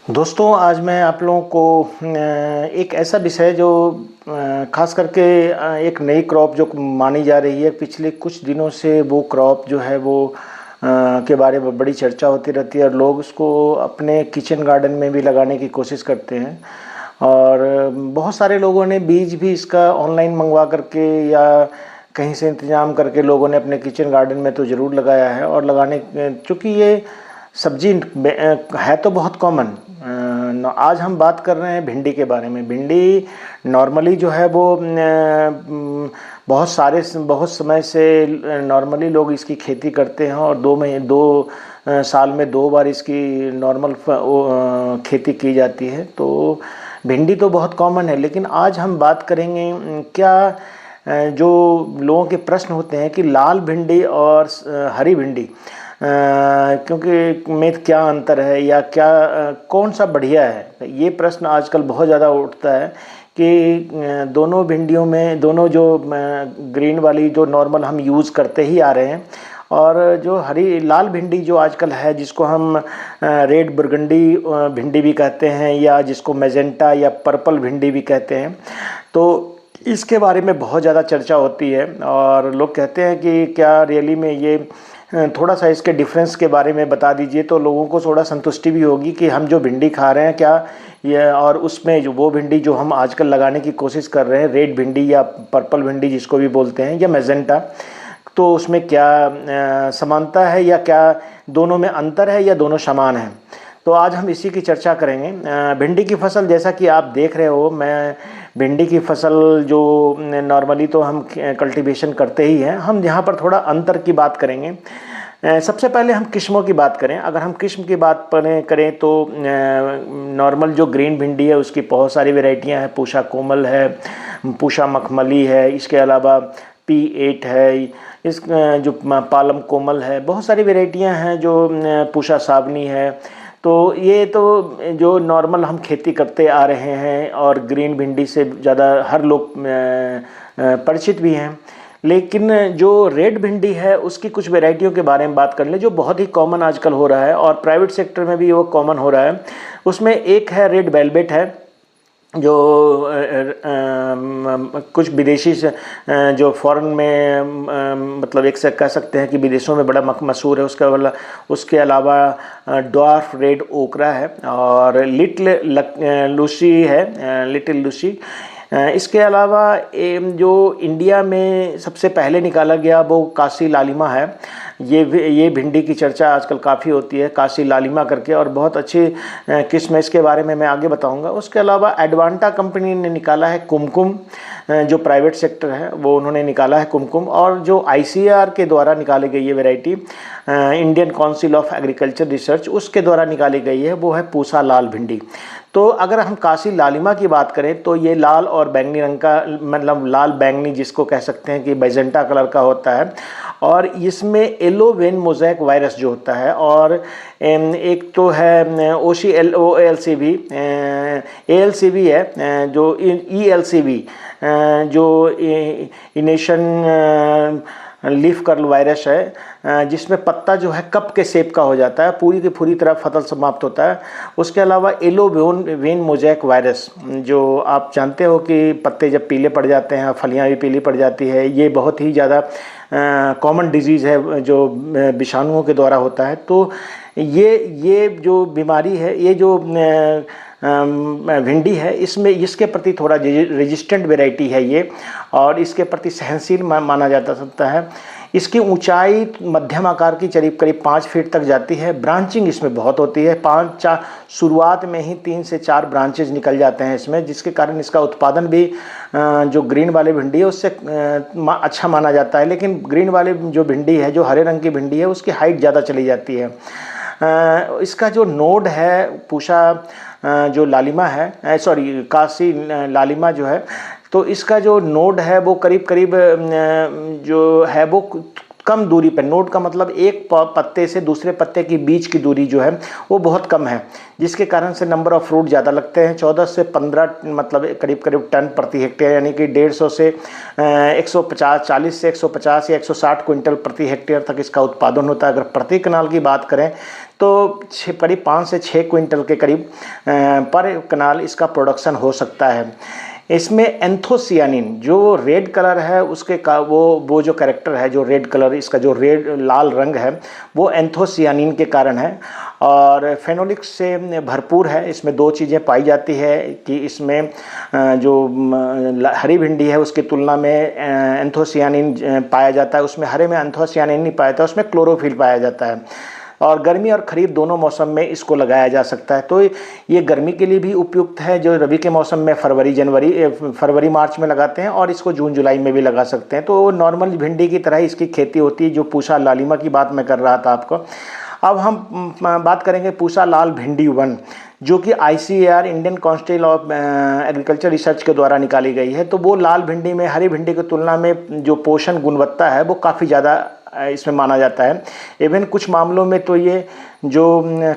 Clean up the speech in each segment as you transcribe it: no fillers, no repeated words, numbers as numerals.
दोस्तों, आज मैं आप लोगों को एक ऐसा विषय जो खास करके एक नई क्रॉप जो मानी जा रही है पिछले कुछ दिनों से, वो क्रॉप जो है वो के बारे में बड़ी चर्चा होती रहती है और लोग उसको अपने किचन गार्डन में भी लगाने की कोशिश करते हैं। और बहुत सारे लोगों ने बीज भी इसका ऑनलाइन मंगवा करके या कहीं से इंतज़ाम करके लोगों ने अपने किचन गार्डन में तो ज़रूर लगाया है। और लगाने चूँकि ये सब्जी है तो बहुत कॉमन। आज हम बात कर रहे हैं भिंडी के बारे में। भिंडी नॉर्मली जो है वो बहुत समय से नॉर्मली लोग इसकी खेती करते हैं और दो साल में 2 बार इसकी नॉर्मल खेती की जाती है। तो भिंडी तो बहुत कॉमन है, लेकिन आज हम बात करेंगे क्या जो लोगों के प्रश्न होते हैं कि लाल भिंडी और हरी भिंडी क्योंकि में क्या अंतर है या क्या कौन सा बढ़िया है। ये प्रश्न आजकल बहुत ज़्यादा उठता है कि दोनों भिंडियों में, दोनों जो ग्रीन वाली जो नॉर्मल हम यूज़ करते ही आ रहे हैं, और जो लाल भिंडी जो आजकल है जिसको हम रेड बरगंडी भिंडी भी कहते हैं या जिसको मैजेंटा या पर्पल भिंडी भी कहते हैं, तो इसके बारे में बहुत ज़्यादा चर्चा होती है। और लोग कहते हैं कि क्या रियली में ये थोड़ा सा इसके डिफरेंस के बारे में बता दीजिए तो लोगों को थोड़ा संतुष्टि भी होगी कि हम जो भिंडी खा रहे हैं क्या ये, और उसमें जो वो भिंडी जो हम आजकल लगाने की कोशिश कर रहे हैं, रेड भिंडी या पर्पल भिंडी जिसको भी बोलते हैं या मैजेंटा, तो उसमें क्या समानता है या क्या दोनों में अंतर है या दोनों समान हैं। तो आज हम इसी की चर्चा करेंगे। भिंडी की फसल जैसा कि आप देख रहे हो, मैं भिंडी की फसल जो नॉर्मली तो हम कल्टीवेशन करते ही हैं, हम यहाँ पर थोड़ा अंतर की बात करेंगे। सबसे पहले हम किस्मों की बात करें। अगर हम किस्म की बात करें तो नॉर्मल जो ग्रीन भिंडी है उसकी बहुत सारी वैरायटियाँ हैं। पूषा कोमल है, पूषा मखमली है, इसके अलावा P8 है, इस जो पालम कोमल है, बहुत सारी वैरायटियाँ हैं। जो पूषा सावनी है, तो ये तो जो नॉर्मल हम खेती करते आ रहे हैं और ग्रीन भिंडी से ज़्यादा हर लोग परिचित भी हैं। लेकिन जो रेड भिंडी है उसकी कुछ वैरायटियों के बारे में बात कर लें जो बहुत ही कॉमन आजकल हो रहा है और प्राइवेट सेक्टर में भी वो कॉमन हो रहा है। उसमें एक है रेड वेलवेट है, जो कुछ विदेशी से जो फॉरेन में मतलब एक से कह सकते हैं कि विदेशों में बड़ा मशहूर है। उसके अलावा ड्वार्फ रेड ओकरा है और लिटिल लूसी है, लिटिल लूसी। इसके अलावा जो इंडिया में सबसे पहले निकाला गया वो काशी लालिमा है। ये भिंडी की चर्चा आजकल काफ़ी होती है, काशी लालिमा करके, और बहुत अच्छी किस्म है। इसके बारे में मैं आगे बताऊंगा। उसके अलावा एडवांटा कंपनी ने निकाला है कुमकुम, जो प्राइवेट सेक्टर है वो उन्होंने निकाला है कुमकुम। और जो ICAR के द्वारा निकाली गई है variety, Indian council of agriculture research, उसके द्वारा निकाली गई है, वो है पूसा लाल भिंडी। तो अगर हम काशी लालिमा की बात करें तो ये लाल और बैंगनी रंग का, मतलब लाल बैंगनी जिसको कह सकते हैं कि मैजेंटा कलर का होता है। और इसमें येलो वेन मोज़ेक वायरस जो होता है, और एक तो है OLCV, ALCV है, जो ELCV जो इनेशन लीफ कर्ल वायरस है, जिसमें पत्ता जो है कप के शेप का हो जाता है, पूरी की पूरी तरह फसल समाप्त होता है। उसके अलावा येलो वेन मोज़ेक वायरस, जो आप जानते हो कि पत्ते जब पीले पड़ जाते हैं, फलियां भी पीली पड़ जाती है, ये बहुत ही ज़्यादा कॉमन डिजीज़ है जो विषाणुओं के द्वारा होता है। तो ये जो बीमारी है, ये जो भिंडी है, इसमें इसके प्रति थोड़ा रेजिस्टेंट वैरायटी है ये, और इसके प्रति सहनशील माना जाता सकता है। इसकी ऊंचाई मध्यम आकार की करीब 5 फीट तक जाती है। ब्रांचिंग इसमें बहुत होती है, 5-4 शुरुआत में ही 3 से 4 ब्रांचेज निकल जाते हैं इसमें, जिसके कारण इसका उत्पादन भी जो ग्रीन वाले भिंडी है उससे अच्छा माना जाता है। लेकिन ग्रीन वाले जो भिंडी है, जो हरे रंग की भिंडी है, उसकी हाइट ज़्यादा चली जाती है। इसका जो नोड है पूषा जो लालिमा है, सॉरी काशी लालिमा जो है, तो इसका जो नोड है वो करीब जो है वो कम दूरी पर, नोड का मतलब एक पत्ते से दूसरे पत्ते के बीच की दूरी जो है वो बहुत कम है, जिसके कारण से नंबर ऑफ फ्रूट ज़्यादा लगते हैं। 14 से 15 मतलब करीब करीब टन प्रति हेक्टेयर, यानी कि 150 से 150, 40 से 150 या 160 क्विंटल प्रति हेक्टेयर तक इसका उत्पादन होता है। अगर प्रति कनाल की बात करें तो करीब 5 से 6 क्विंटल के करीब पर कनाल इसका प्रोडक्शन हो सकता है। इसमें एंथोसियानिन जो रेड कलर है उसके का वो जो कैरेक्टर है, जो रेड कलर, इसका जो रेड लाल रंग है वो एंथोसियानिन के कारण है। और फेनोलिक्स से भरपूर है। इसमें दो चीज़ें पाई जाती है कि इसमें जो हरी भिंडी है उसकी तुलना में एंथोसियानिन पाया जाता है, उसमें हरे में एंथोसियानिन नहीं पाया जाता, उसमें क्लोरोफिल पाया जाता है। और गर्मी और खरीफ दोनों मौसम में इसको लगाया जा सकता है। तो ये गर्मी के लिए भी उपयुक्त है, जो रबी के मौसम में फरवरी मार्च में लगाते हैं, और इसको जून जुलाई में भी लगा सकते हैं। तो नॉर्मल भिंडी की तरह इसकी खेती होती है। जो पूसा लालिमा की बात मैं कर रहा था आपको, अब हम बात करेंगे पूसा लाल भिंडी 1, जो कि ICAR Indian council of agriculture research के द्वारा निकाली गई है। तो वो लाल भिंडी में हरी भिंडी की तुलना में जो पोषण गुणवत्ता है वो काफ़ी ज़्यादा इसमें माना जाता है। इवन कुछ मामलों में तो ये जो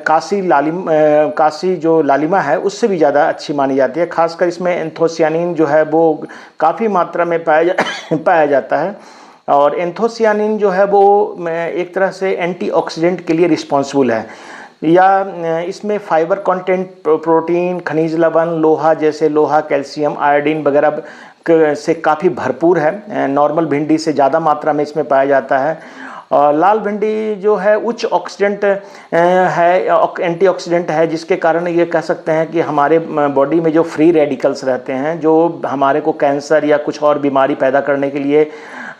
काशी जो लालिमा है उससे भी ज़्यादा अच्छी मानी जाती है। खासकर इसमें एंथोसियानिन जो है वो काफ़ी मात्रा में पाया जाता है। और एंथोसियानिन जो है वो एक तरह से एंटीऑक्सीडेंट के लिए रिस्पॉन्सिबल है, या इसमें फाइबर कंटेंट, प्रोटीन, खनिज लवण, लोहा जैसे लोहा, कैल्शियम, आयोडीन वगैरह से काफ़ी भरपूर है। नॉर्मल भिंडी से ज़्यादा मात्रा में इसमें पाया जाता है। और लाल भिंडी जो है उच्च ऑक्सीडेंट है, एंटीऑक्सीडेंट है, जिसके कारण ये कह सकते हैं कि हमारे बॉडी में जो फ्री रेडिकल्स रहते हैं, जो हमारे को कैंसर या कुछ और बीमारी पैदा करने के लिए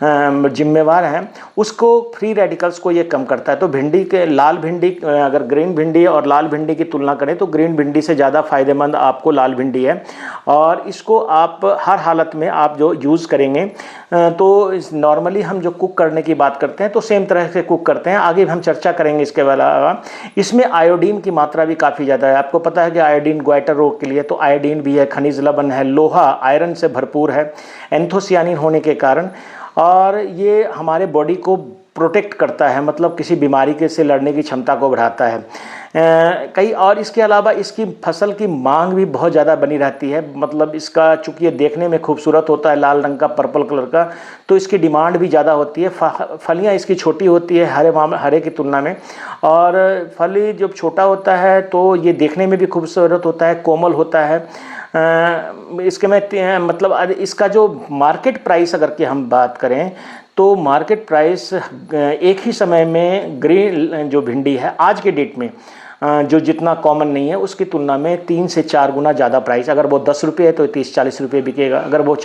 जिम्मेवार हैं, उसको फ्री रेडिकल्स को ये कम करता है। तो भिंडी के लाल भिंडी, अगर ग्रीन भिंडी और लाल भिंडी की तुलना करें तो ग्रीन भिंडी से ज़्यादा फ़ायदेमंद आपको लाल भिंडी है। और इसको आप हर हालत में आप जो यूज़ करेंगे, तो नॉर्मली हम जो कुक करने की बात करते हैं तो सेम तरह से कुक करते हैं। आगे हम चर्चा करेंगे इसके अलावा। इसमें आयोडीन की मात्रा भी काफ़ी ज़्यादा है। आपको पता है कि आयोडीन ग्वाइटर रोग के लिए तो आयोडीन भी है, खनिज लवण है, लोहा आयरन से भरपूर है एंथोसियानिन होने के कारण। और ये हमारे बॉडी को प्रोटेक्ट करता है, मतलब किसी बीमारी के से लड़ने की क्षमता को बढ़ाता है। कई और इसके अलावा इसकी फसल की मांग भी बहुत ज़्यादा बनी रहती है। मतलब इसका चूँकि ये देखने में खूबसूरत होता है, लाल रंग का, पर्पल कलर का, तो इसकी डिमांड भी ज़्यादा होती है। फलियाँ इसकी छोटी होती है हरे की तुलना में, और फली जब छोटा होता है तो ये देखने में भी खूबसूरत होता है, कोमल होता है। इसके में मतलब इसका जो मार्केट प्राइस अगर की हम बात करें तो मार्केट प्राइस एक ही समय में ग्रीन जो भिंडी है आज के डेट में जो जितना कॉमन नहीं है उसकी तुलना में 3 से 4 गुना ज़्यादा प्राइस। अगर वो 10 रुपये है तो 30-40 रुपये बिकेगा, अगर वो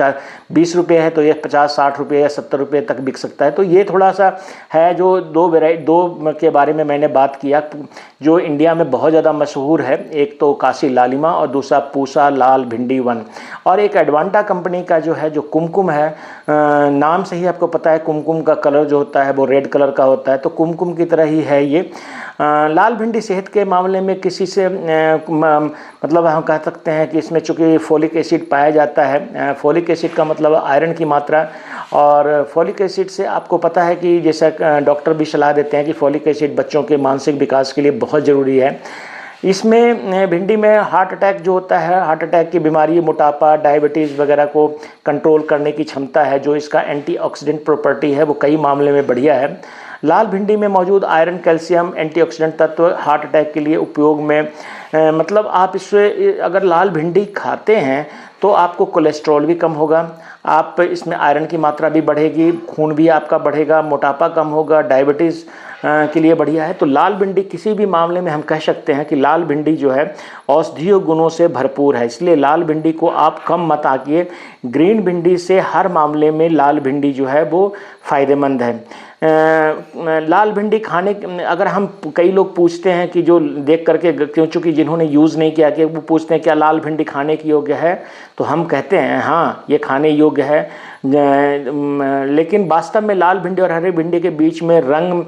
20 रुपये है तो ये 50-60 रुपये या 70 रुपये तक बिक सकता है। तो ये थोड़ा सा है जो दो के बारे में मैंने बात किया जो इंडिया में बहुत ज़्यादा मशहूर है। एक तो काशी लालिमा और दूसरा पूसा लाल भिंडी 1। और एक एडवांटा कंपनी का जो है जो कुमकुम है, नाम से ही आपको पता है कुमकुम का कलर जो होता है वो रेड कलर का होता है, तो कुमकुम की तरह ही है ये। लाल भिंडी सेहत के मामले में किसी से मतलब हम कह सकते हैं कि इसमें चूँकि फोलिक एसिड पाया जाता है, फोलिक एसिड का मतलब आयरन की मात्रा, और फोलिक एसिड से आपको पता है कि जैसा डॉक्टर भी सलाह देते हैं कि फोलिक एसिड बच्चों के मानसिक विकास के लिए बहुत ज़रूरी है। इसमें भिंडी में हार्ट अटैक जो होता है, हार्ट अटैक की बीमारी, मोटापा, डायबिटीज़ वगैरह को कंट्रोल करने की क्षमता है, जो इसका एंटीऑक्सीडेंट प्रॉपर्टी है वो कई मामले में बढ़िया है। लाल भिंडी में मौजूद आयरन, कैल्शियम, एंटीऑक्सीडेंट तत्व हार्ट अटैक के लिए उपयोग में मतलब आप इससे अगर लाल भिंडी खाते हैं तो आपको कोलेस्ट्रॉल भी कम होगा, आप इसमें आयरन की मात्रा भी बढ़ेगी, खून भी आपका बढ़ेगा, मोटापा कम होगा, डायबिटीज़ के लिए बढ़िया है। तो लाल भिंडी किसी भी मामले में हम कह सकते हैं कि लाल भिंडी जो है औषधीय गुणों से भरपूर है, इसलिए लाल भिंडी को आप कम मत आंकिए। ग्रीन भिंडी से हर मामले में लाल भिंडी जो है वो फ़ायदेमंद है। लाल भिंडी खाने, अगर हम कई लोग पूछते हैं कि जो देख करके, क्योंकि जिन्होंने यूज़ नहीं किया, कि वो पूछते हैं क्या लाल भिंडी खाने की योग्य है, तो हम कहते हैं हाँ ये खाने योग्य है। लेकिन वास्तव में लाल भिंडी और हरे भिंडी के बीच में रंग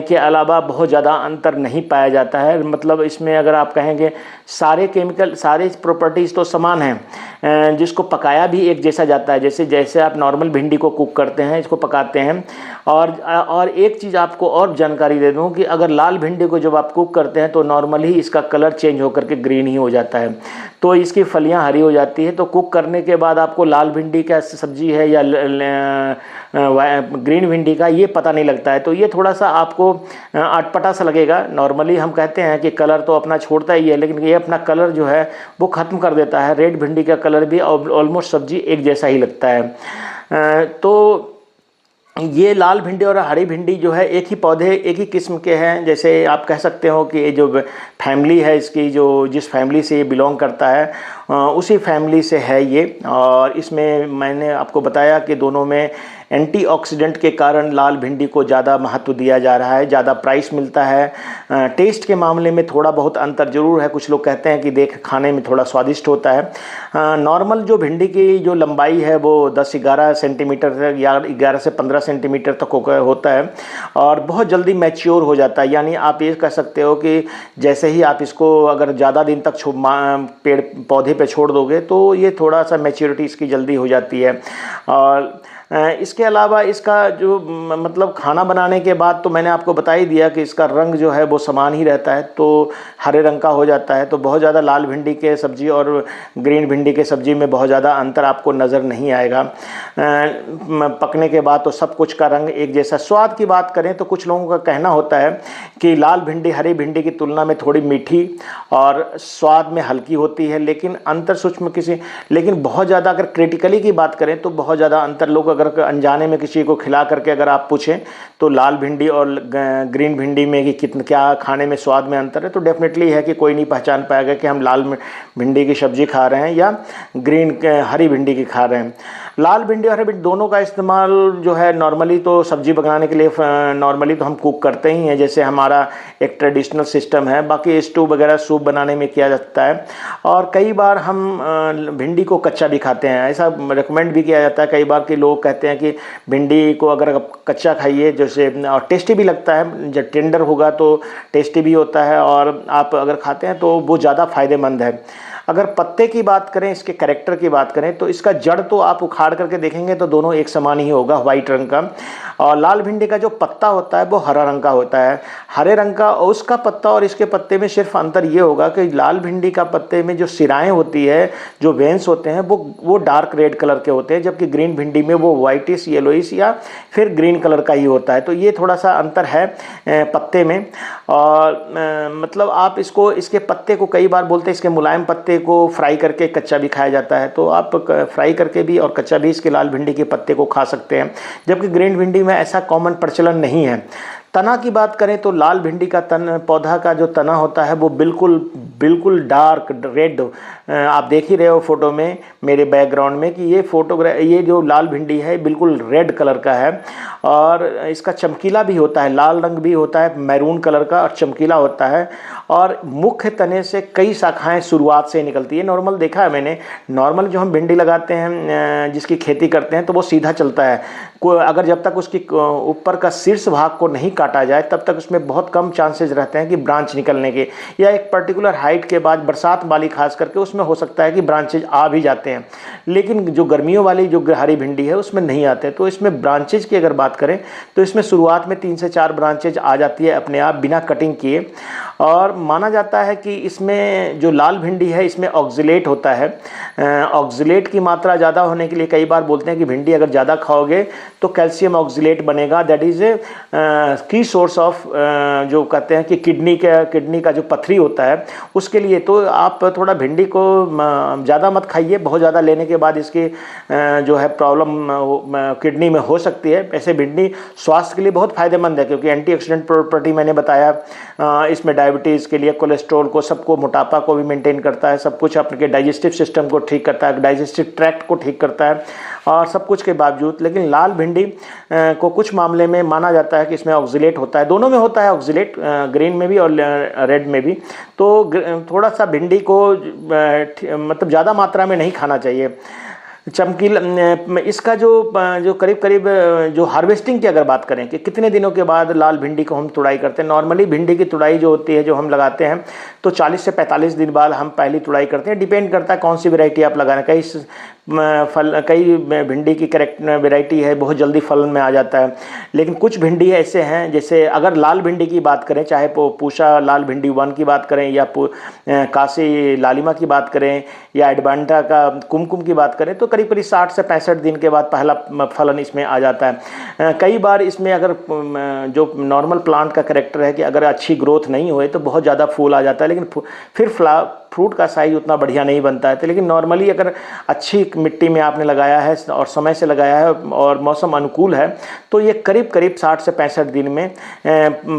के अलावा बहुत ज़्यादा अंतर नहीं पाया जाता है। मतलब इसमें अगर आप कहेंगे सारे केमिकल, सारे प्रॉपर्टीज़ तो समान हैं, जिसको पकाया भी एक जैसा जाता है। जैसे आप नॉर्मल भिंडी को कुक करते हैं, इसको पकाते हैं, और और एक चीज़ आपको और जानकारी दे दूं कि अगर लाल भिंडी को जब आप कुक करते हैं तो नॉर्मली इसका कलर चेंज होकर के ग्रीन ही हो जाता है, तो इसकी फलियां हरी हो जाती है। तो कुक करने के बाद आपको लाल भिंडी का सब्जी है या ग्रीन भिंडी का ये पता नहीं लगता है, तो ये थोड़ा सा आपको अटपटा सा लगेगा। नॉर्मली हम कहते हैं कि कलर तो अपना छोड़ता ही है, लेकिन ये अपना कलर जो है वो ख़त्म कर देता है। रेड भिंडी का कलर भी ऑलमोस्ट सब्जी एक जैसा ही लगता है। तो ये लाल भिंडी और हरी भिंडी जो है एक ही पौधे, एक ही किस्म के हैं। जैसे आप कह सकते हो कि ये जो फैमिली है इसकी, जो जिस फैमिली से ये बिलोंग करता है उसी फैमिली से है ये। और इसमें मैंने आपको बताया कि दोनों में एंटीऑक्सीडेंट के कारण लाल भिंडी को ज़्यादा महत्व दिया जा रहा है, ज़्यादा प्राइस मिलता है। टेस्ट के मामले में थोड़ा बहुत अंतर जरूर है। कुछ लोग कहते हैं कि देख खाने में थोड़ा स्वादिष्ट होता है। नॉर्मल जो भिंडी की जो लंबाई है वो 10-11 सेंटीमीटर या 11 से 15 सेंटीमीटर तक होता है और बहुत जल्दी मैच्योर हो जाता है। यानी आप ये कह सकते हो कि जैसे ही आप इसको अगर ज़्यादा दिन तक पेड़ पौधे पे छोड़ दोगे तो ये थोड़ा सा मैच्योरिटी इसकी जल्दी हो जाती है। और इसके अलावा इसका जो मतलब खाना बनाने के बाद तो मैंने आपको बता ही दिया कि इसका रंग जो है वो समान ही रहता है, तो हरे रंग का हो जाता है। तो बहुत ज़्यादा लाल भिंडी के सब्ज़ी और ग्रीन भिंडी के सब्ज़ी में बहुत ज़्यादा अंतर आपको नज़र नहीं आएगा। पकने के बाद तो सब कुछ का रंग एक जैसा। स्वाद की बात करें तो कुछ लोगों का कहना होता है कि लाल भिंडी हरी भिंडी की तुलना में थोड़ी मीठी और स्वाद में हल्की होती है, लेकिन अंतर सूक्ष्म लेकिन बहुत ज़्यादा अगर क्रिटिकली की बात करें तो बहुत ज़्यादा अंतर लोग अगर अनजाने में किसी को खिला करके अगर आप पूछें तो लाल भिंडी और ग्रीन भिंडी में कि कितना क्या खाने में स्वाद में अंतर है, तो डेफिनेटली है कि कोई नहीं पहचान पाएगा कि हम लाल भिंडी की सब्ज़ी खा रहे हैं या हरी भिंडी की खा रहे हैं। लाल भिंडी और हरी भिंडी दोनों का इस्तेमाल जो है नॉर्मली तो सब्ज़ी बनाने के लिए नॉर्मली तो हम कुक करते ही हैं, जैसे हमारा एक ट्रेडिशनल सिस्टम है। बाकी स्टू वगैरह सूप बनाने में किया जाता है और कई बार हम भिंडी को कच्चा भी खाते हैं। ऐसा रिकमेंड भी किया जाता है कई बार कि लोग कहते हैं कि भिंडी को अगर कच्चा खाइए जैसे, और टेस्टी भी लगता है। जब टेंडर होगा तो टेस्टी भी होता है और आप अगर खाते हैं तो वो ज़्यादा फ़ायदेमंद है। अगर पत्ते की बात करें, इसके कैरेक्टर की बात करें तो इसका जड़ तो आप उखाड़ करके देखेंगे तो दोनों एक समान ही होगा, वाइट रंग का। और लाल भिंडी का जो पत्ता होता है वो हरा रंग का होता है। हरे रंग का और उसका पत्ता और इसके पत्ते में सिर्फ अंतर ये होगा कि लाल भिंडी का पत्ते में जो सिराएं होती है, जो वेन्स होते हैं वो डार्क रेड कलर के होते हैं, जबकि ग्रीन भिंडी में वो वाइटिश येलोइश या फिर ग्रीन कलर का ही होता है। तो ये थोड़ा सा अंतर है पत्ते में। और मतलब आप इसके पत्ते को कई बार बोलते हैं, इसके मुलायम पत्ते को फ्राई करके कच्चा भी खाया जाता है, तो आप फ्राई करके भी और कच्चा भी इसके लाल भिंडी के पत्ते को खा सकते हैं, जबकि ग्रीन भिंडी में ऐसा कॉमन प्रचलन नहीं है। तना की बात करें तो लाल भिंडी का पौधा का जो तना होता है वो बिल्कुल डार्क रेड, आप देख ही रहे हो फोटो में मेरे बैकग्राउंड में कि ये जो लाल भिंडी है बिल्कुल रेड कलर का है और इसका चमकीला भी होता है, लाल रंग भी होता है, मैरून कलर का और चमकीला होता है। और मुख्य तने से कई शाखाएं शुरुआत से निकलती है। नॉर्मल देखा है मैंने, नॉर्मल जो हम भिंडी लगाते हैं जिसकी खेती करते हैं तो वो सीधा चलता है। अगर जब तक उसकी ऊपर का शीर्ष भाग को नहीं काटा जाए तब तक उसमें बहुत कम चांसेस रहते हैं कि ब्रांच निकलने के, या एक पर्टिकुलर हाइट के बाद बरसात वाली खास करके उसमें हो सकता है कि ब्रांचेज आ भी जाते हैं, लेकिन जो गर्मियों वाली जो हरी भिंडी है उसमें नहीं आते। तो इसमें ब्रांचेज की अगर बात करें तो इसमें शुरुआत में 3 से 4 ब्रांचेज आ जाती है अपने आप बिना कटिंग किए। और माना जाता है कि इसमें जो लाल भिंडी है इसमें ऑक्जिलेट होता है। ऑक्जिलेट की मात्रा ज़्यादा होने के लिए कई बार बोलते हैं कि भिंडी अगर ज़्यादा खाओगे तो कैल्शियम ऑक्जिलेट बनेगा, दैट इज़ ए की सोर्स ऑफ जो कहते हैं कि किडनी का जो पथरी होता है उसके लिए। तो आप थोड़ा भिंडी को ज़्यादा मत खाइए, बहुत ज़्यादा लेने के बाद इसकी जो है प्रॉब्लम किडनी में हो सकती है। ऐसे भिंडी स्वास्थ्य के लिए बहुत फ़ायदेमंद है क्योंकि एंटीऑक्सीडेंट प्रॉपर्टी मैंने बताया, इसमें डायबिटीज़ के लिए, कोलेस्ट्रॉल को, सबको, मोटापा को भी मेंटेन करता है, सब कुछ आपके डाइजेस्टिव सिस्टम को ठीक करता है, डाइजेस्टिव ट्रैक्ट को ठीक करता है और सब कुछ के बावजूद। लेकिन लाल भिंडी को कुछ मामले में माना जाता है कि इसमें ऑक्जिलेट होता है, दोनों में होता है ऑक्जिलेट, ग्रीन में भी और रेड में भी। तो थोड़ा सा भिंडी को मतलब ज़्यादा मात्रा में नहीं खाना चाहिए। चमकीला इसका जो करीब जो हार्वेस्टिंग की अगर बात करें कि कितने दिनों के बाद लाल भिंडी को हम तुड़ाई करते हैं, नॉर्मली भिंडी की तुड़ाई जो होती है जो हम लगाते हैं तो 40 से 45 दिन बाद हम पहली तुड़ाई करते हैं। डिपेंड करता है कौन सी वैरायटी आप लगाना। कई फल, कई भिंडी की करेक्ट वैरायटी है बहुत जल्दी फलन में आ जाता है। लेकिन कुछ भिंडी ऐसे हैं, जैसे अगर लाल भिंडी की बात करें, चाहे पूषा लाल भिंडी 1 की बात करें या काशी लालिमा की बात करें या एडवांटा का कुमकुम की बात करें, तो करीब करीब 60 से 65 दिन के बाद पहला फलन इसमें आ जाता है। कई बार इसमें अगर जो नॉर्मल प्लांट का करेक्टर है कि अगर अच्छी ग्रोथ नहीं हुए तो बहुत ज़्यादा फूल आ जाता है, लेकिन फिर फ्रूट का साइज उतना बढ़िया नहीं बनता है। तो लेकिन नॉर्मली अगर अच्छी मिट्टी में आपने लगाया है और समय से लगाया है और मौसम अनुकूल है, तो ये करीब करीब 60 से 65 दिन में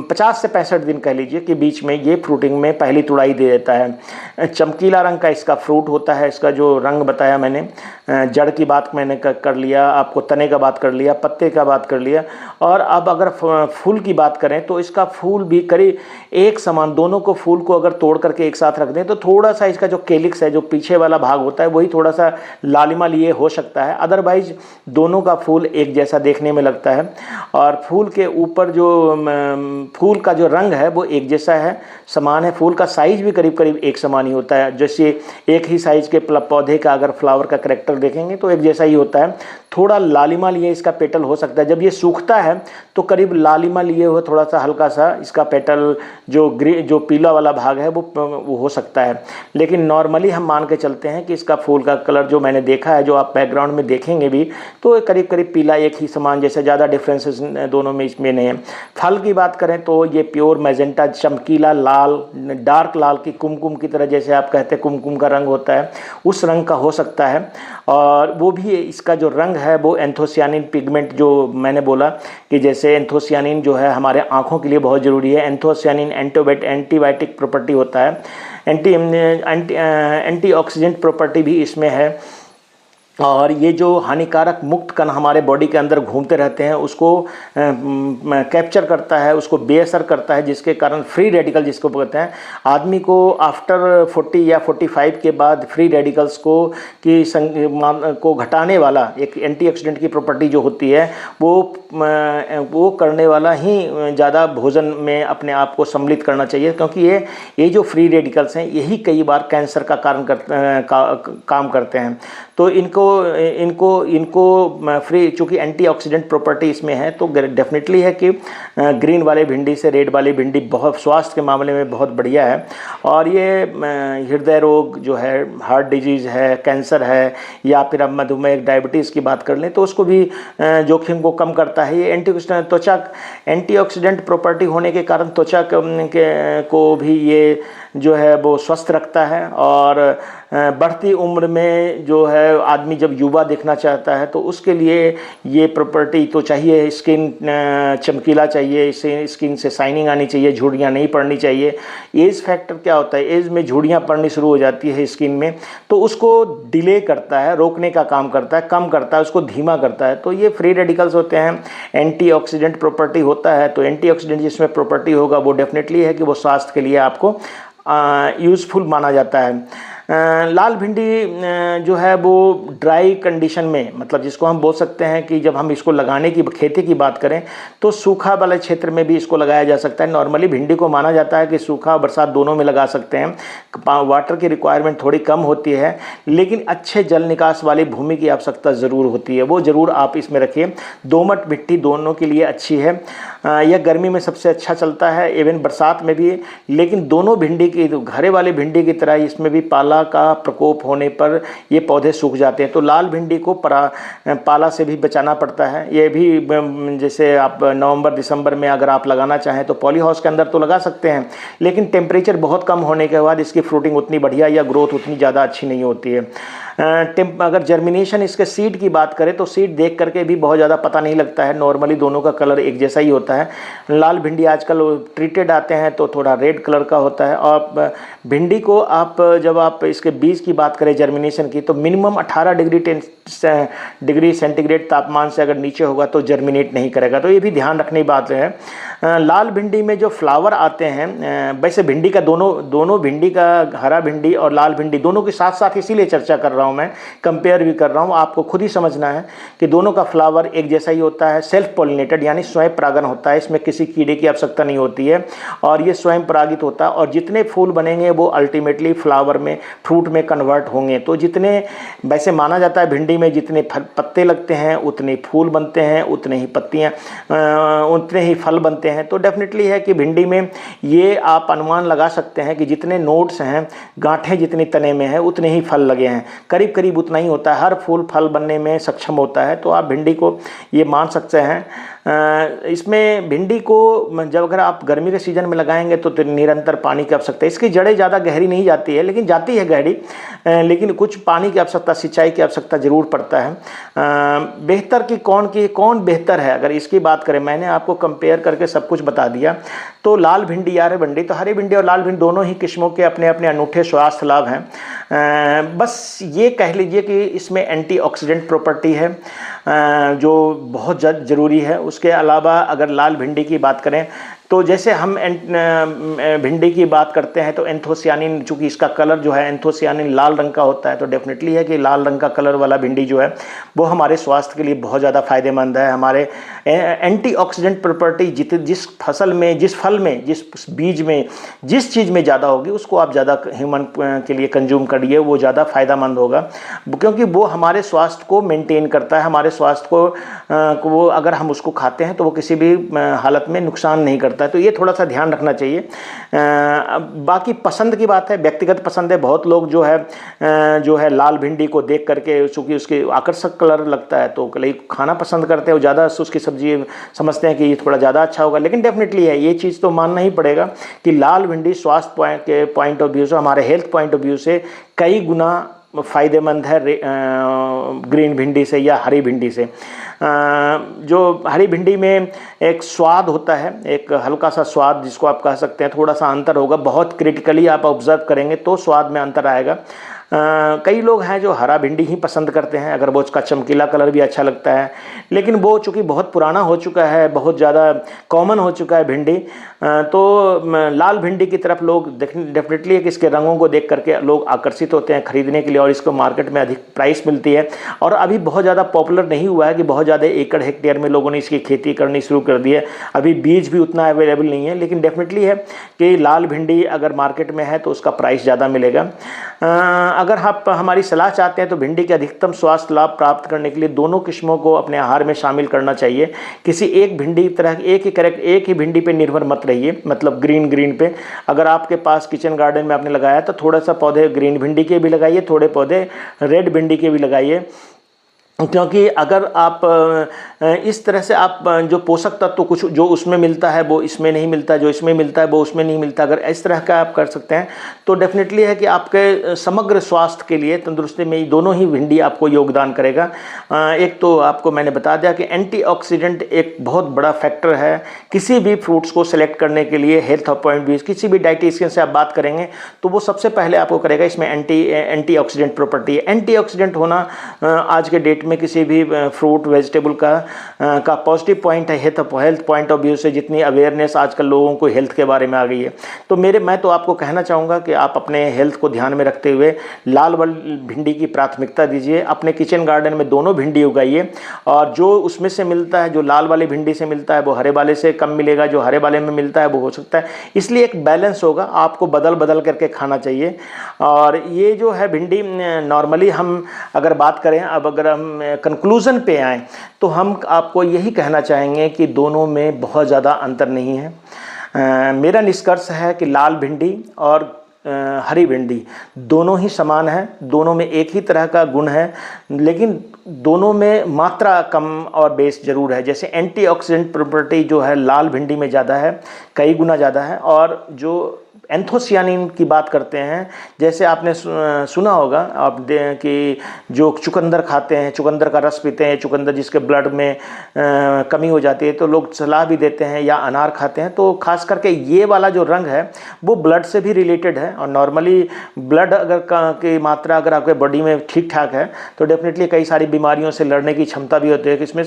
50 से 65 दिन कह लीजिए कि बीच में ये फ्रूटिंग में पहली तुड़ाई दे देता है। चमकीला रंग का इसका फ्रूट होता है। इसका जो रंग बताया मैंने, जड़ की बात मैंने कर लिया, आपको तने का बात कर लिया, पत्ते का बात कर लिया, और अब अगर फूल की बात करें तो इसका फूल भी करीब एक समान, दोनों को फूल को अगर तोड़ करके एक साथ रख दें तो थोड़ा सा इसका जो केलिक्स है, जो पीछे वाला भाग होता है, वही थोड़ा सा लालिमा लिए हो सकता है। अदरवाइज दोनों का फूल एक जैसा देखने में लगता है और फूल के ऊपर जो फूल का जो रंग है वो एक जैसा है, समान है। फूल का साइज भी करीब करीब एक समान ही होता है। जैसे एक ही साइज के पौधे का अगर फ्लावर का करेक्टर देखेंगे तो एक जैसा ही होता है। थोड़ा लालिमा लिए इसका पेटल हो सकता है। जब ये सूखता है तो करीब लालिमा लिए हुए थोड़ा सा हल्का सा इसका पेटल जो पीला वाला भाग है वो हो सकता है। लेकिन नॉर्मली हम मान के चलते हैं कि इसका फूल का कलर जो मैंने देखा है, जो आप बैकग्राउंड में देखेंगे भी, तो करीब करीब पीला एक ही समान, जैसे ज़्यादा डिफरेंसेस दोनों में इसमें नहीं है। फल की बात करें तो ये प्योर मैजेंटा, चमकीला लाल, डार्क लाल की कुमकुम की तरह, जैसे आप कहते हैं कुमकुम का रंग होता है, उस रंग का हो सकता है। और वो भी इसका जो रंग है वो एंथोसियानिन पिगमेंट, जो मैंने बोला कि जैसे एंथोसियानिन जो है हमारे आँखों के लिए बहुत ज़रूरी है। एंथोसियानिन एंटीबायोटिक प्रॉपर्टी होता है, एंटीऑक्सीडेंट प्रॉपर्टी भी इसमें है। और ये जो हानिकारक मुक्त कण हमारे बॉडी के अंदर घूमते रहते हैं उसको कैप्चर करता है, उसको बेअसर करता है, जिसके कारण फ्री रेडिकल जिसको कहते हैं, आदमी को आफ्टर 40 या 45 के बाद फ्री रेडिकल्स को घटाने वाला एक एंटीऑक्सीडेंट की प्रॉपर्टी जो होती है वो करने वाला ही ज़्यादा भोजन में अपने आप को सम्मिलित करना चाहिए, क्योंकि ये जो फ्री रेडिकल्स हैं यही कई बार कैंसर का कारण काम करते हैं। तो इनको फ्री, चूँकि एंटीऑक्सीडेंट प्रॉपर्टी इसमें है, तो डेफिनेटली है कि ग्रीन वाले भिंडी से रेड वाली भिंडी बहुत स्वास्थ्य के मामले में बहुत बढ़िया है। और ये हृदय रोग जो है, हार्ट डिजीज़ है, कैंसर है, या फिर अब मधुमेह डायबिटीज़ की बात कर लें तो उसको भी जोखिम को कम करता है। ये एंटीऑक्सीडेंट प्रॉपर्टी होने के कारण त्वचा को भी ये जो है वो स्वस्थ रखता है। और बढ़ती उम्र में जो है आदमी जब युवा दिखना चाहता है तो उसके लिए ये प्रॉपर्टी तो चाहिए। स्किन चमकीला चाहिए, इसे स्किन से शाइनिंग आनी चाहिए, झुर्रियाँ नहीं पड़नी चाहिए। एज फैक्टर क्या होता है, एज में झुर्रियाँ पड़नी शुरू हो जाती है स्किन में, तो उसको डिले करता है, रोकने का काम करता है, कम करता है, उसको धीमा करता है। तो ये फ्री रेडिकल्स होते हैं, एंटीऑक्सीडेंट प्रॉपर्टी होता है। तो एंटीऑक्सीडेंट जिसमें प्रॉपर्टी होगा वो डेफिनेटली है कि वो स्वास्थ्य के लिए आपको यूज़फुल माना जाता है। लाल भिंडी जो है वो ड्राई कंडीशन में, मतलब जिसको हम बोल सकते हैं कि जब हम इसको लगाने की खेती की बात करें तो सूखा वाले क्षेत्र में भी इसको लगाया जा सकता है। नॉर्मली भिंडी को माना जाता है कि सूखा और बरसात दोनों में लगा सकते हैं। वाटर की रिक्वायरमेंट थोड़ी कम होती है, लेकिन अच्छे जल निकास वाली भूमि की आवश्यकता ज़रूर होती है, वो ज़रूर आप इसमें रखिए। दोमट मिट्टी दोनों के लिए अच्छी है। यह गर्मी में सबसे अच्छा चलता है, इवन बरसात में भी। लेकिन दोनों भिंडी की, घरे वाली भिंडी की तरह इसमें भी पाला का प्रकोप होने पर ये पौधे सूख जाते हैं। तो लाल भिंडी को पाला से भी बचाना पड़ता है। ये भी जैसे आप नवंबर दिसंबर में अगर आप लगाना चाहें तो पॉली हाउस के अंदर तो लगा सकते हैं, लेकिन टेम्परेचर बहुत कम होने के बाद इसकी फ्रूटिंग उतनी बढ़िया या ग्रोथ उतनी ज़्यादा अच्छी नहीं होती है। अगर जर्मिनेशन, इसके सीड की बात करें तो सीड देख करके भी बहुत ज़्यादा पता नहीं लगता है। नॉर्मली दोनों का कलर एक जैसा ही होता है। लाल भिंडी आजकल ट्रीटेड आते हैं तो थोड़ा रेड कलर का होता है। और भिंडी को जब आप इसके बीज की बात करें जर्मिनेशन की, तो मिनिमम 18 डिग्री सेंटीग्रेड तापमान से अगर नीचे होगा तो जर्मिनेट नहीं करेगा। तो ये भी ध्यान रखने की बात है। लाल भिंडी में जो फ्लावर आते हैं, वैसे भिंडी का दोनों भिंडी का, हरा भिंडी और लाल भिंडी दोनों के साथ साथ इसीलिए चर्चा कर रहा रहा हूँ, मैं कंपेयर भी कर रहा हूँ। आपको खुद ही समझना है कि दोनों का फ्लावर एक जैसा ही होता है, सेल्फ पॉलिनेटेड यानी स्वयं परागन होता है, इसमें किसी कीड़े की आवश्यकता नहीं होती है और ये स्वयं परागित होता है। और जितने फूल बनेंगे वो अल्टीमेटली फ्लावर में, फ्रूट में कन्वर्ट होंगे। तो जितने, वैसे माना जाता है भिंडी में जितने पत्ते लगते हैं उतने फूल बनते हैं, उतने ही पत्तियाँ, उतने ही फल बनते हैं। तो डेफिनेटली है कि भिंडी में ये आप अनुमान लगा सकते हैं कि जितने नोड्स हैं, गांठें जितनी तने में है उतने ही फल लगे हैं, करीब करीब उतना ही होता है, हर फूल फल बनने में सक्षम होता है। तो आप भिंडी को ये मान सकते हैं। इसमें भिंडी को जब अगर आप गर्मी के सीज़न में लगाएंगे तो निरंतर पानी की आवश्यकता है। इसकी जड़ें ज़्यादा गहरी नहीं जाती है, लेकिन जाती है गहरी, लेकिन कुछ पानी की आवश्यकता, सिंचाई की आवश्यकता ज़रूर पड़ता है। बेहतर की कौन बेहतर है अगर इसकी बात करें, मैंने आपको कंपेयर करके सब कुछ बता दिया। तो लाल भिंडी या हरी भिंडी, तो हरी भिंडी और लाल भिंडी दोनों ही किस्मों के अपने अपने अनूठे स्वास्थ्य लाभ हैं। बस ये कह लीजिए कि इसमें एंटीऑक्सीडेंट प्रॉपर्टी है जो बहुत ज़रूरी है। उसके अलावा अगर लाल भिंडी की बात करें तो जैसे हम भिंडी की बात करते हैं तो एंथोसियानिन, चूँकि इसका कलर जो है एंथोसियानिन लाल रंग का होता है, तो डेफिनेटली है कि लाल रंग का कलर वाला भिंडी जो है वो हमारे स्वास्थ्य के लिए बहुत ज़्यादा फायदेमंद है। हमारे एंटीऑक्सीडेंट प्रॉपर्टी जिस फसल में, जिस फल में, जिस बीज में, जिस चीज़ में ज़्यादा होगी उसको आप ज़्यादा ह्यूमन के लिए कंज्यूम करिए, वो ज़्यादा फायदेमंद होगा, क्योंकि वो हमारे स्वास्थ्य को मेंटेन करता है। हमारे स्वास्थ्य को वो अगर हम उसको खाते हैं तो वो किसी भी हालत में नुकसान नहीं करता। तो ये थोड़ा सा ध्यान रखना चाहिए। बाकी पसंद की बात है, व्यक्तिगत पसंद है। बहुत लोग जो है लाल भिंडी को देख करके, चूँकि उसके आकर्षक कलर लगता है तो खाना पसंद करते हैं, ज़्यादा उसकी सब्जी समझते हैं कि ये थोड़ा ज़्यादा अच्छा होगा। लेकिन डेफिनेटली है, ये चीज़ तो मानना ही पड़ेगा कि लाल भिंडी स्वास्थ्य के पॉइंट ऑफ व्यू से, हमारे हेल्थ पॉइंट ऑफ व्यू से कई गुना फ़ायदेमंद है ग्रीन भिंडी से या हरी भिंडी से। जो हरी भिंडी में एक स्वाद होता है, एक हल्का सा स्वाद जिसको आप कह सकते हैं, थोड़ा सा अंतर होगा। बहुत क्रिटिकली आप ऑब्जर्व करेंगे तो स्वाद में अंतर आएगा। कई लोग हैं जो हरा भिंडी ही पसंद करते हैं, अगर वो उसका चमकीला कलर भी अच्छा लगता है, लेकिन वो चूँकि बहुत पुराना हो चुका है, बहुत ज़्यादा कॉमन हो चुका है भिंडी, तो लाल भिंडी की तरफ लोग डेफिनेटली है कि इसके रंगों को देख करके लोग आकर्षित होते हैं खरीदने के लिए, और इसको मार्केट में अधिक प्राइस मिलती है। और अभी बहुत ज़्यादा पॉपुलर नहीं हुआ है कि बहुत ज़्यादा एकड़ हेक्टेयर में लोगों ने इसकी खेती करनी शुरू कर दी है। अभी बीज भी उतना अवेलेबल नहीं है, लेकिन डेफिनेटली है कि लाल भिंडी अगर मार्केट में है तो उसका प्राइस ज़्यादा मिलेगा। अगर आप हमारी सलाह चाहते हैं तो भिंडी के अधिकतम स्वास्थ्य लाभ प्राप्त करने के लिए दोनों किस्मों को अपने आहार में शामिल करना चाहिए। किसी एक भिंडी तरह एक ही भिंडी पे निर्भर मत रहिए, मतलब ग्रीन पे। अगर आपके पास किचन गार्डन में आपने लगाया तो थोड़ा सा पौधे ग्रीन भिंडी के भी लगाइए, थोड़े पौधे रेड भिंडी के भी लगाइए, क्योंकि अगर आप इस तरह से आप जो पोषक तत्व कुछ जो उसमें मिलता है वो इसमें नहीं मिलता, जो इसमें मिलता है वो उसमें नहीं मिलता, अगर इस तरह का आप कर सकते हैं तो डेफिनेटली है कि आपके समग्र स्वास्थ्य के लिए, तंदुरुस्ती में दोनों ही भिंडी आपको योगदान करेगा। एक तो आपको मैंने बता दिया कि एंटीऑक्सीडेंट एक बहुत बड़ा फैक्टर है किसी भी फ्रूट्स को सेलेक्ट करने के लिए। हेल्थ पॉइंट व्यू किसी भी डाइटिशियन से आप बात करेंगे तो वो सबसे पहले आपको करेगा इसमें एंटीऑक्सीडेंट प्रॉपर्टी है। एंटीऑक्सीडेंट होना आज के डेट में किसी भी फ्रूट वेजिटेबल का पॉजिटिव पॉइंट है। हेल्थ पॉइंट ऑफ व्यू से जितनी अवेयरनेस आजकल लोगों को हेल्थ के बारे में आ गई है, तो मैं तो आपको कहना चाहूँगा कि आप अपने हेल्थ को ध्यान में रखते हुए लाल वाली भिंडी की प्राथमिकता दीजिए। अपने किचन गार्डन में दोनों भिंडी उगाइए, और जो उसमें से मिलता है, जो लाल वाली भिंडी से मिलता है वो हरे वाले से कम मिलेगा, जो हरे वाले में मिलता है वो हो सकता है। इसलिए एक बैलेंस होगा, आपको बदल बदल करके खाना चाहिए। और ये जो है भिंडी नॉर्मली हम अगर बात करें, अब अगर हम कंक्लूजन पे आए तो हम आपको यही कहना चाहेंगे कि दोनों में बहुत ज़्यादा अंतर नहीं है। मेरा निष्कर्ष है कि लाल भिंडी और हरी भिंडी दोनों ही समान है, दोनों में एक ही तरह का गुण है, लेकिन दोनों में मात्रा कम और बेस जरूर है। जैसे एंटीऑक्सीडेंट प्रॉपर्टी जो है लाल भिंडी में ज़्यादा है, कई गुना ज़्यादा है। और जो एंथोसियानिन की बात करते हैं, जैसे आपने सुना होगा आप कि जो चुकंदर खाते हैं, चुकंदर का रस पीते हैं, चुकंदर जिसके ब्लड में कमी हो जाती है तो लोग सलाह भी देते हैं, या अनार खाते हैं, तो खास करके ये वाला जो रंग है वो ब्लड से भी रिलेटेड है। और नॉर्मली ब्लड अगर की मात्रा अगर आपके बॉडी में ठीक ठाक है तो डेफिनेटली कई सारी बीमारियों से लड़ने की क्षमता भी होती है। इसमें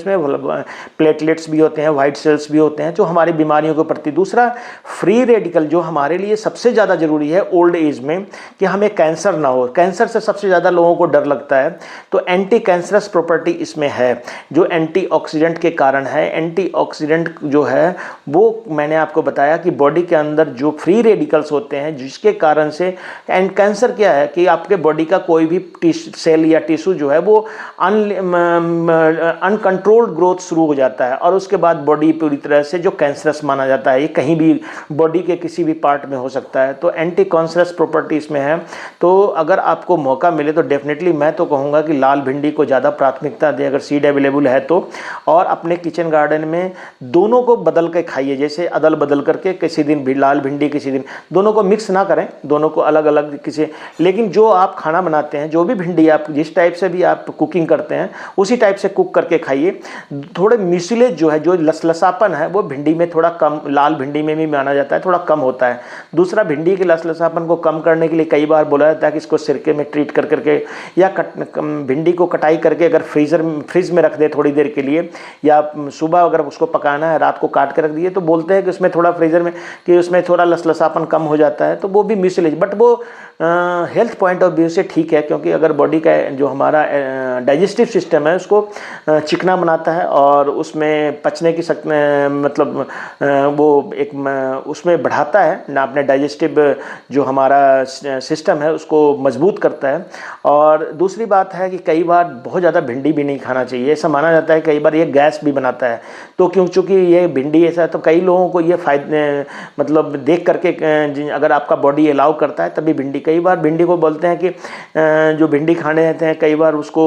प्लेटलेट्स भी होते हैं, वाइट सेल्स भी होते हैं जो हमारी बीमारियों के प्रति। दूसरा, फ्री रेडिकल जो हमारे लिए सबसे ज़्यादा ज़रूरी है ओल्ड एज में कि हमें कैंसर ना हो। कैंसर से सबसे ज़्यादा लोगों को डर लगता है, तो एंटी कैंसरस प्रॉपर्टी इसमें है जो एंटीऑक्सीडेंट के कारण है। एंटीऑक्सीडेंट जो है वो मैंने आपको बताया कि बॉडी के अंदर जो फ्री रेडिकल्स होते हैं जिसके कारण से, एंड कैंसर क्या है कि आपके बॉडी का कोई भी सेल या टिश्यू जो है वो अनकंट्रोल्ड ग्रोथ शुरू हो जाता है और उसके बाद बॉडी पूरी तरह से जो कैंसरस माना जाता है, ये कहीं भी बॉडी के किसी भी पार्ट में हो सकता है। तो एंटी कैंसरस प्रॉपर्टी इसमें है। तो अगर आपको मौका मिले तो डेफिनेटली मैं तो कहूँगा कि लाल भिंडी को ज़्यादा प्राथमिकता दें अगर सीड अवेलेबल है तो, और अपने किचन गार्डन में दोनों को बदल के खाइए, जैसे अदल बदल करके किसी दिन भी लाल भिंडी, किसी दिन, दोनों को मिक्स ना करें, दोनों को अलग अलग किसी, लेकिन जो आप खाना बनाते हैं, जो भी भिंडी आप जिस टाइप से भी आप कुकिंग करते हैं उसी टाइप से कुक करके खाइए। थोड़े मिसलेज जो है, जो लसलसापन है वो भिंडी में थोड़ा कम, लाल भिंडी में भी माना जाता है थोड़ा कम होता है। दूसरा, भिंडी के लसलसापन को कम करने के लिए कई बार बोला जाता है कि इसको सिरके में ट्रीट कर करके या भिंडी को कटाई करके अगर फ्रिज में रख दे थोड़ी देर के लिए, या सुबह अगर उसको पकाना है रात को काट के रख दिए, तो बोलते हैं कि उसमें थोड़ा फ्रीजर में कि उसमें थोड़ा लसलसापन कम हो जाता है। तो वो भी मिसलेज, बट वो हेल्थ पॉइंट ऑफ व्यू से ठीक है, क्योंकि अगर बॉडी का जो हमारा डाइजेस्टिव सिस्टम है उसको चिकना बनाता है और उसमें पचने की मतलब वो एक उसमें बढ़ाता है ना, अपने डाइजेस्टिव जो हमारा सिस्टम है उसको मजबूत करता है। और दूसरी बात है कि कई बार बहुत ज़्यादा भिंडी भी नहीं खाना चाहिए, ऐसा माना जाता है कई बार ये गैस भी बनाता है। तो चूँकि ये भिंडी ऐसा है तो कई लोगों को ये फायदे मतलब देख करके अगर आपका बॉडी अलाउ करता है तभी भिंडी, कई बार भिंडी को बोलते हैं कि जो भिंडी खाने रहते हैं कई बार उसको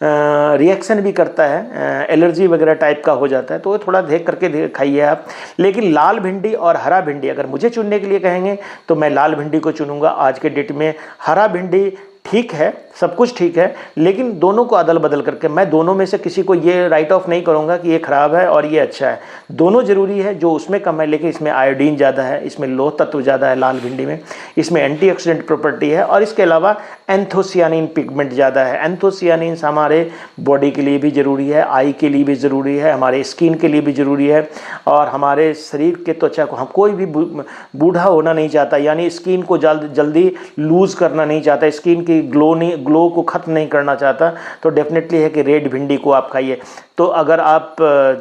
रिएक्शन भी करता है, एलर्जी वगैरह टाइप का हो जाता है, तो थोड़ा देख करके खाइए आप। लेकिन लाल भिंडी और हरा भिंडी अगर मुझे चुनने के लिए कहेंगे तो मैं लाल भिंडी को चुनूंगा आज के डेट में। हरा भिंडी ठीक है, सब कुछ ठीक है, लेकिन दोनों को अदल बदल करके, मैं दोनों में से किसी को ये राइट ऑफ नहीं करूँगा कि ये ख़राब है और ये अच्छा है। दोनों ज़रूरी है, जो उसमें कम है लेकिन इसमें आयोडीन ज़्यादा है, इसमें लोह तत्व ज़्यादा है लाल भिंडी में, इसमें एंटीऑक्सीडेंट प्रॉपर्टी है और इसके अलावा एंथोसियानिन पिगमेंट ज़्यादा है। एंथोसियानिन हमारे बॉडी के लिए भी ज़रूरी है, आई के लिए भी ज़रूरी है, हमारे स्किन के लिए भी ज़रूरी है और हमारे शरीर के त्वचा को, हम कोई भी बूढ़ा होना नहीं चाहता, यानी स्किन को जल्दी लूज़ करना नहीं चाहता, स्किन की ग्लो को ख़त्म नहीं करना चाहता, तो डेफिनेटली है कि रेड भिंडी को आप खाइए। तो अगर आप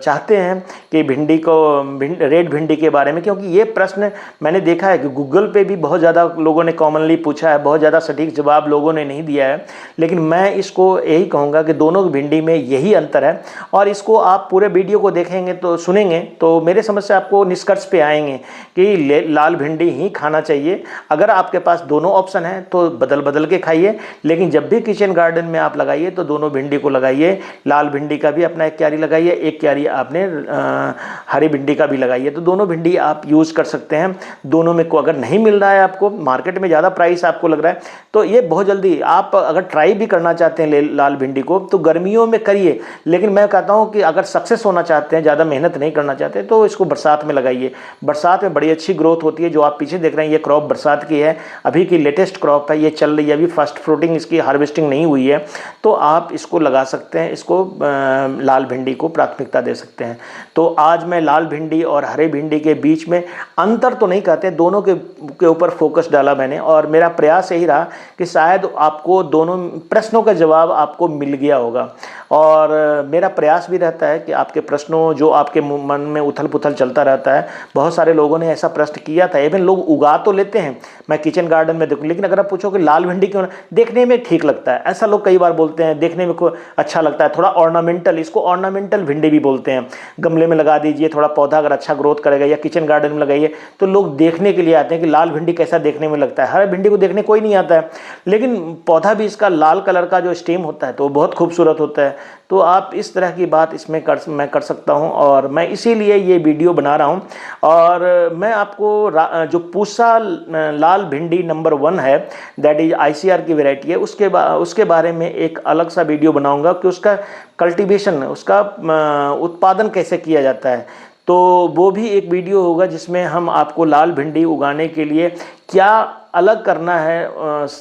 चाहते हैं कि रेड भिंडी के बारे में, क्योंकि ये प्रश्न मैंने देखा है कि गूगल पे भी बहुत ज़्यादा लोगों ने कॉमनली पूछा है, बहुत ज़्यादा सटीक जवाब लोगों ने नहीं दिया है, लेकिन मैं इसको यही कहूँगा कि दोनों भिंडी में यही अंतर है। और इसको आप पूरे वीडियो को देखेंगे तो सुनेंगे तो मेरे समझ से आपको निष्कर्ष पे आएंगे कि लाल भिंडी ही खाना चाहिए। अगर आपके पास दोनों ऑप्शन है तो बदल बदल के खाइए, लेकिन जब भी किचन गार्डन में आप लगाइए तो दोनों भिंडी को लगाइए। लाल भिंडी का भी अपना एक क्यारी लगाइए, एक क्यारी आपने हरी भिंडी का भी लगाइए, तो दोनों भिंडी आप यूज़ कर सकते हैं। दोनों में को अगर नहीं मिल रहा है आपको, मार्केट में ज़्यादा प्राइस आपको लग रहा है, तो ये बहुत जल्दी आप अगर ट्राई भी करना चाहते हैं लाल भिंडी को तो गर्मियों में करिए। लेकिन मैं कहता हूँ कि अगर सक्सेस होना चाहते हैं, ज़्यादा मेहनत नहीं करना चाहते, तो इसको बरसात में लगाइए। बरसात में बड़ी अच्छी ग्रोथ होती है। जो आप पीछे देख रहे हैं ये क्रॉप बरसात की है, अभी की लेटेस्ट क्रॉप है, ये चल रही है, अभी फर्स्ट फ्रूटिंग इसकी हार्वेस्टिंग नहीं हुई है, तो आप इसको लगा सकते हैं, इसको लाल भिंडी को प्राथमिकता दे सकते हैं। तो आज मैं लाल भिंडी और हरे भिंडी के बीच में अंतर तो नहीं कहते, दोनों के ऊपर फोकस डाला मैंने, और मेरा प्रयास यही रहा कि शायद आपको दोनों प्रश्नों का जवाब आपको मिल गया होगा। और मेरा प्रयास भी रहता है कि आपके प्रश्नों, जो आपके मन में उथल पुथल चलता रहता है, बहुत सारे लोगों ने ऐसा प्रश्न किया था, इवन लोग उगा तो लेते हैं, मैं किचन गार्डन में देखूँ, लेकिन अगर आप पूछो कि लाल भिंडी क्यों, देखने में ठीक लगता है, ऐसा लोग कई बार बोलते हैं, देखने में अच्छा लगता है, थोड़ा ऑर्नामेंटल, इसको ऑर्नामेंटल भिंडी भी बोलते हैं, गमले में लगा दीजिए, थोड़ा पौधा अगर अच्छा ग्रोथ करेगा, या किचन गार्डन में लगाइए, तो लोग देखने के लिए आते हैं कि लाल भिंडी कैसा देखने में लगता है। हरे भिंडी को देखने कोई नहीं आता है, लेकिन पौधा भी इसका लाल कलर का जो स्टेम होता है तो बहुत खूबसूरत होता है। तो आप इस तरह की बात इसमें मैं कर सकता हूं, और मैं इसीलिए ये वीडियो बना रहा हूं। और मैं आपको जो पूसा लाल भिंडी नंबर 1 है, दैट इज ICR की वैरायटी है, उसके बारे में एक अलग सा वीडियो बनाऊंगा कि उसका कल्टीवेशन, उसका उत्पादन कैसे किया जाता है। तो वो भी एक वीडियो होगा जिसमें हम आपको लाल भिंडी उगाने के लिए क्या अलग करना है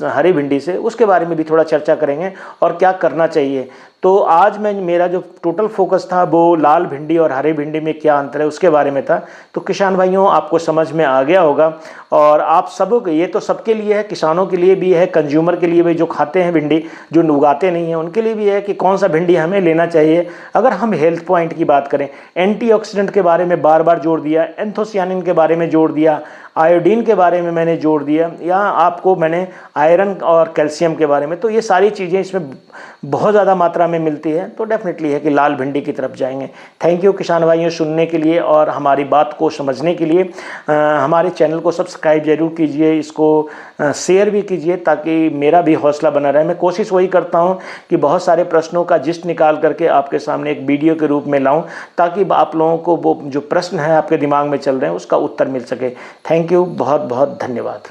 हरी भिंडी से, उसके बारे में भी थोड़ा चर्चा करेंगे और क्या करना चाहिए। तो आज मेरा जो टोटल फोकस था वो लाल भिंडी और हरी भिंडी में क्या अंतर है उसके बारे में था। तो किसान भाइयों, आपको समझ में आ गया होगा, और आप सब, ये तो सबके लिए है, किसानों के लिए भी है, कंज्यूमर के लिए भी, जो खाते हैं भिंडी, जो उगाते नहीं हैं उनके लिए भी है कि कौन सा भिंडी हमें लेना चाहिए। अगर हम हेल्थ पॉइंट की बात करें, एंटीऑक्सीडेंट के बारे में बार बार जोड़ दिया, एंथोसियानिन के बारे में जोड़ दिया, आयोडीन के बारे में मैंने जोड़ दिया, या आपको मैंने आयरन और कैल्शियम के बारे में, तो ये सारी चीज़ें इसमें बहुत ज़्यादा मात्रा में मिलती है, तो डेफिनेटली है कि लाल भिंडी की तरफ जाएंगे। थैंक यू किसान भाइयों सुनने के लिए और हमारी बात को समझने के लिए। हमारे चैनल को सब्सक्राइब जरूर कीजिए, इसको शेयर भी कीजिए ताकि मेरा भी हौसला बना रहे। मैं कोशिश वही करता हूँ कि बहुत सारे प्रश्नों का जिस्ट निकाल करके आपके सामने एक वीडियो के रूप में लाऊं, ताकि आप लोगों को वो जो प्रश्न है आपके दिमाग में चल रहे हैं उसका उत्तर मिल सके। थैंक यू, बहुत बहुत धन्यवाद।